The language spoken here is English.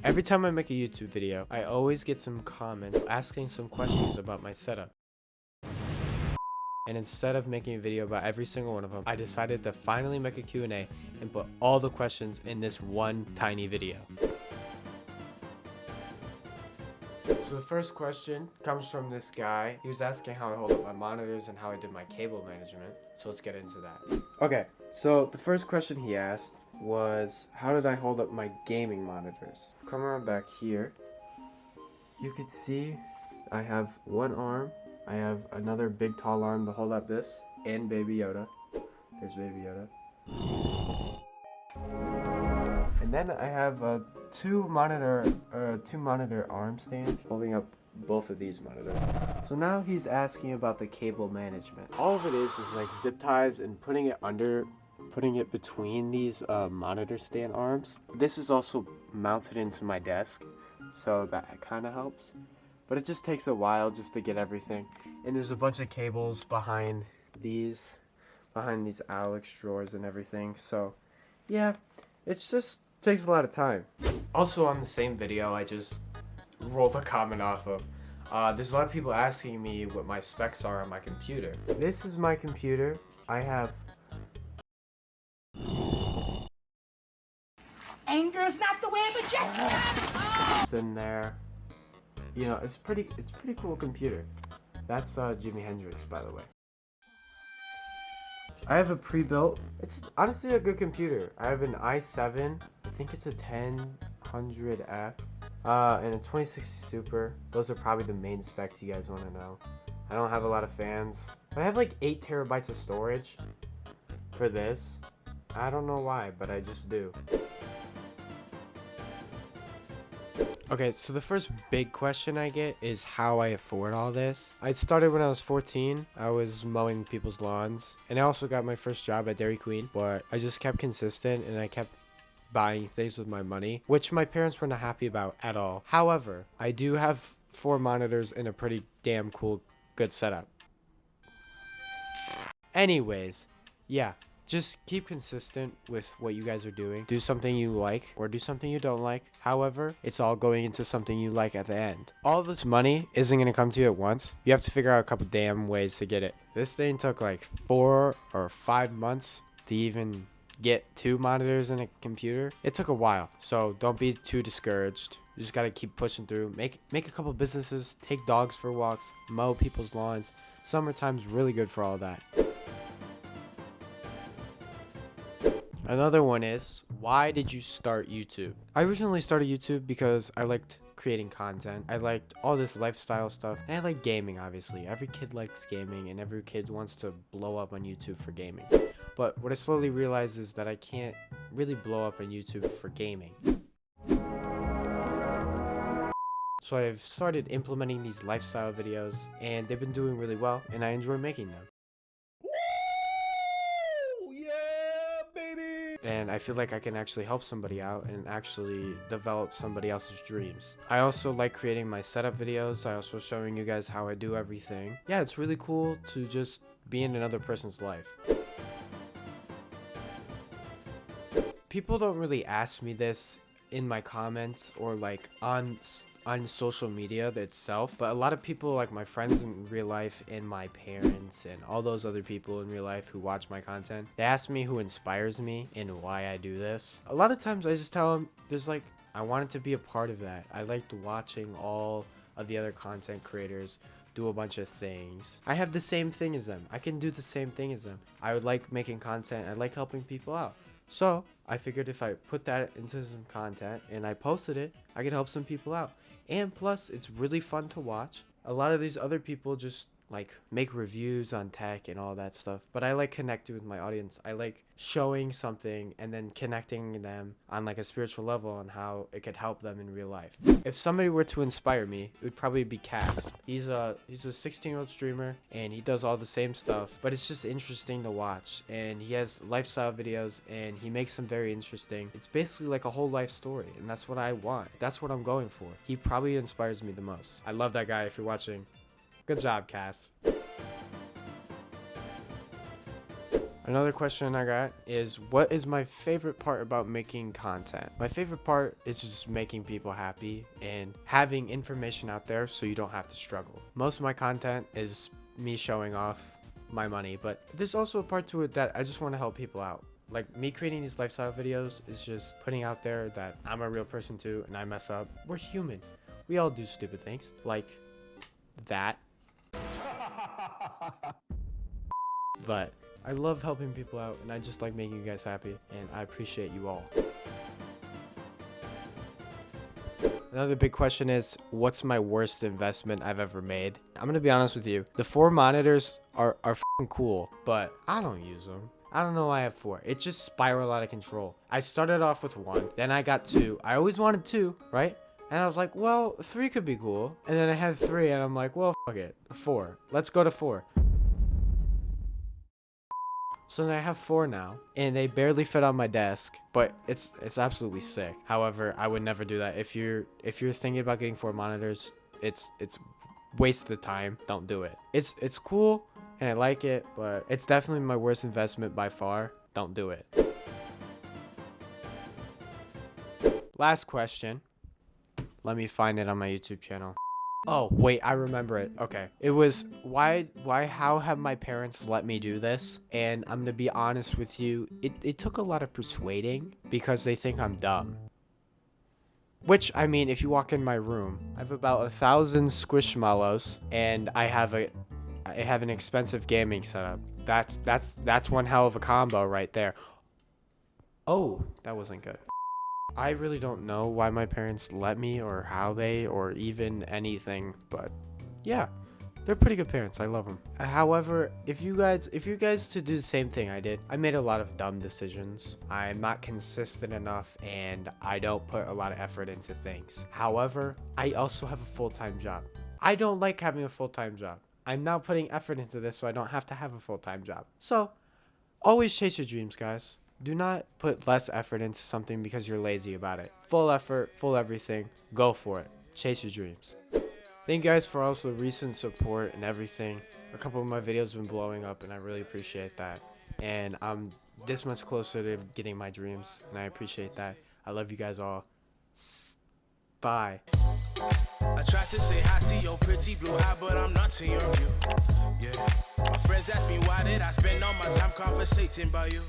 Every time I make a YouTube video, I always get some comments asking some questions about my setup. And instead of making a video about every single one of them, I decided to finally make a Q&A and put all the questions in this one tiny video. So the first question comes from this guy. He was asking how I hold up my monitors and how I did my cable management. So let's get into that. Okay, so the first question he asked was, how did I hold up my gaming monitors? Come around back here. You could see I have one arm. I have another big tall arm to hold up this, and Baby Yoda. There's Baby Yoda. And then I have a two monitor arm stand holding up both of these monitors. So now he's asking about the cable management. All of it is like zip ties and putting it between these monitor stand arms. This is also mounted into my desk, so that kind of helps. But it just takes a while just to get everything. And there's a bunch of cables behind these Alex drawers and everything. So yeah, it just takes a lot of time. Also on the same video, I just rolled a comment off of, there's a lot of people asking me what my specs are on my computer. This is my computer. I have anger is not the way of a gentleman. in there. You know, it's pretty cool computer. That's Jimi Hendrix, by the way. I have a pre-built. It's honestly a good computer. I have an i7. I think it's a 1000F. And a 2060 Super. Those are probably the main specs you guys want to know. I don't have a lot of fans. But I have like 8 terabytes of storage for this. I don't know why, but I just do. Okay, so the first big question I get is how I afford all this. I started when I was 14. I was mowing people's lawns. And I also got my first job at Dairy Queen. But I just kept consistent and I kept buying things with my money, which my parents were not happy about at all. However, I do have 4 monitors and a pretty damn cool, good setup. Anyways, yeah. Just keep consistent with what you guys are doing. Do something you like or do something you don't like. However, it's all going into something you like at the end. All this money isn't going to come to you at once. You have to figure out a couple damn ways to get it. This thing took like 4 or 5 months to even get 2 monitors and a computer. It took a while, so don't be too discouraged. You just got to keep pushing through. Make a couple businesses, take dogs for walks, mow people's lawns. Summertime's really good for all that. Another one is, why did you start YouTube? I originally started YouTube because I liked creating content. I liked all this lifestyle stuff. And I like gaming, obviously. Every kid likes gaming and every kid wants to blow up on YouTube for gaming. But what I slowly realized is that I can't really blow up on YouTube for gaming. So I've started implementing these lifestyle videos and they've been doing really well and I enjoy making them. And I feel like I can actually help somebody out and actually develop somebody else's dreams. I also like creating my setup videos. I also showing you guys how I do everything. Yeah, it's really cool to just be in another person's life. People don't really ask me this in my comments or like on social media itself, but a lot of people, like my friends in real life and my parents and all those other people in real life who watch my content, they ask me who inspires me and why I do this. A lot of times I just tell them I wanted to be a part of that. I liked watching all of the other content creators do a bunch of things. I have the same thing as them. I can do the same thing as them. I would like making content. I like helping people out. So I figured if I put that into some content and I posted it, I could help some people out. And plus, it's really fun to watch. A lot of these other people just like make reviews on tech and all that stuff. But I like connecting with my audience. I like showing something and then connecting them on like a spiritual level on how it could help them in real life. If somebody were to inspire me, it would probably be Cass. He's a 16-year-old streamer and he does all the same stuff, but it's just interesting to watch. And he has lifestyle videos and he makes them very interesting. It's basically like a whole life story, and that's what I want. That's what I'm going for. He probably inspires me the most. I love that guy. If you're watching, good job, Cass. Another question I got is, what is my favorite part about making content? My favorite part is just making people happy and having information out there so you don't have to struggle. Most of my content is me showing off my money, but there's also a part to it that I just want to help people out. Like, me creating these lifestyle videos is just putting out there that I'm a real person too, and I mess up. We're human. We all do stupid things like that. But I love helping people out, and I just like making you guys happy, and I appreciate you all. Another big question is, what's my worst investment I've ever made? I'm gonna be honest with you. The 4 monitors are f***ing cool, but I don't use them. I don't know why I have 4. It just spiraled out of control. I started off with 1, then I got 2. I always wanted 2, right? And I was like, well, 3 could be cool. And then I had 3, and I'm like, well, fuck it. 4. Let's go to 4. So then I have 4 now, and they barely fit on my desk, but it's absolutely sick. However, I would never do that. If you're thinking about getting 4 monitors, it's waste of time. Don't do it. It's cool, and I like it, but it's definitely my worst investment by far. Don't do it. Last question. Let me find it on my YouTube channel. Oh, wait, I remember it. Okay. It was, how have my parents let me do this? And I'm gonna be honest with you, it took a lot of persuading because they think I'm dumb. Which, I mean, if you walk in my room, I have about 1,000 squishmallows, and I have an expensive gaming setup. That's one hell of a combo right there. Oh, that wasn't good. I really don't know why my parents let me, or how they, or even anything, but yeah, they're pretty good parents. I love them. However, if you guys to do the same thing I did, I made a lot of dumb decisions. I'm not consistent enough, and I don't put a lot of effort into things. However, I also have a full-time job. I don't like having a full-time job. I'm now putting effort into this so I don't have to have a full-time job. So, always chase your dreams, guys. Do not put less effort into something because you're lazy about it. Full effort, full everything. Go for it. Chase your dreams. Thank you guys for also recent support and everything. A couple of my videos have been blowing up, and I really appreciate that. And I'm this much closer to getting my dreams, and I appreciate that. I love you guys all. Bye. I tried to say hi to your pretty blue eye, but I'm not to your view. Yeah. My friends ask me why did I spend all my time conversating about you.